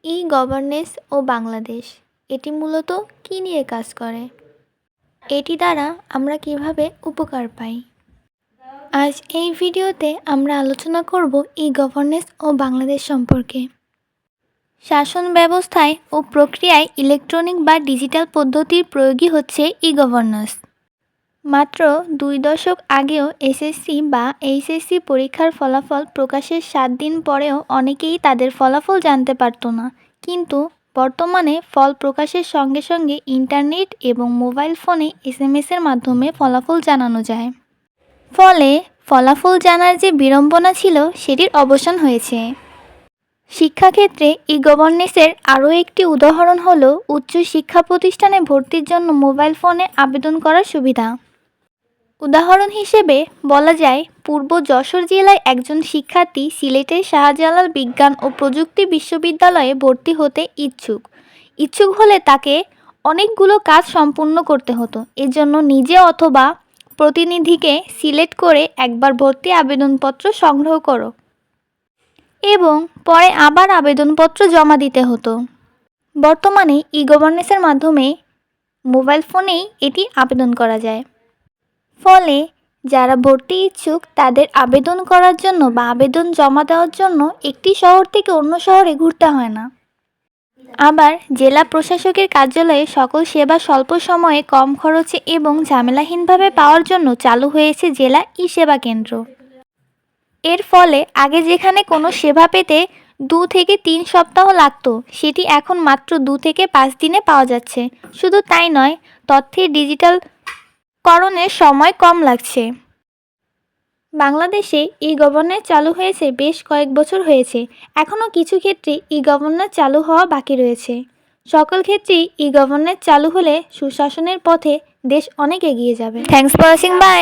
ই governance ও বাংলাদেশ এটি মূলত কী নিয়ে কাজ করে, এটি দ্বারা আমরা কিভাবে উপকার পাই। আজ এই ভিডিওতে আমরা আলোচনা করব ই গভর্নেন্স ও বাংলাদেশ সম্পর্কে। শাসন ব্যবস্থায় ও প্রক্রিয়ায় ইলেকট্রনিক বা ডিজিটাল পদ্ধতির প্রয়োগই হচ্ছে ই গভর্নেন্স। মাত্র 2 দশক আগেও এসএসসি বা এইচএসসি পরীক্ষার ফলাফল প্রকাশের 7 দিন পরেও অনেকেই তাদের ফলাফল জানতে পারত না, কিন্তু বর্তমানে ফল প্রকাশের সঙ্গে সঙ্গে ইন্টারনেট এবং মোবাইল ফোনে এসএমএসের মাধ্যমে ফলাফল জানানো যায়। ফলে ফলাফল জানার যে বিড়ম্বনা ছিল সেটির অবসান হয়েছে। শিক্ষাক্ষেত্রে ই গভর্নেন্সের আরও একটি উদাহরণ হলো উচ্চ শিক্ষা প্রতিষ্ঠানে ভর্তির জন্য মোবাইল ফোনে আবেদন করার সুবিধা। উদাহরণ হিসেবে বলা যায়, পূর্ব যশোর জেলায় একজন শিক্ষার্থী সিলেটের শাহজালাল বিজ্ঞান ও প্রযুক্তি বিশ্ববিদ্যালয়ে ভর্তি হতে ইচ্ছুক হলে তাকে অনেকগুলো কাজ সম্পূর্ণ করতে হতো। এজন্য নিজে অথবা প্রতিনিধিকে সিলেক্ট করে একবার ভর্তি আবেদনপত্র সংগ্রহ করো এবং পরে আবার আবেদনপত্র জমা দিতে হতো। বর্তমানে ই গভর্নেন্সের মাধ্যমে মোবাইল ফোনেই এটি আবেদন করা যায়। ফলে যারা ভর্তি ইচ্ছুক তাদের আবেদন করার জন্য বা আবেদন জমা দেওয়ার জন্য একটি শহর থেকে অন্য শহরে ঘুরতে হয় না। আবার জেলা প্রশাসকের কার্যালয়ে সকল সেবা স্বল্প সময়ে, কম খরচে এবং ঝামেলাহীনভাবে পাওয়ার জন্য চালু হয়েছে জেলা ই সেবা কেন্দ্র। এর ফলে আগে যেখানে কোনো সেবা পেতে 2 থেকে 3 সপ্তাহ লাগত, সেটি এখন মাত্র 2 থেকে 5 দিনে পাওয়া যাচ্ছে। শুধু তাই নয়, তথ্যের ডিজিটালকরণের সময় কম লাগছে। বাংলাদেশে ই গভর্নেন্স চালু হয়েছে বেশ কয়েক বছর হয়েছে। এখনও কিছু ক্ষেত্রে ই গভর্নেন্স চালু হওয়া বাকি রয়েছে। সকল ক্ষেত্রেই ই গভর্নেন্স চালু হলে সুশাসনের পথে দেশ অনেক এগিয়ে যাবে। Thanks for watching, by.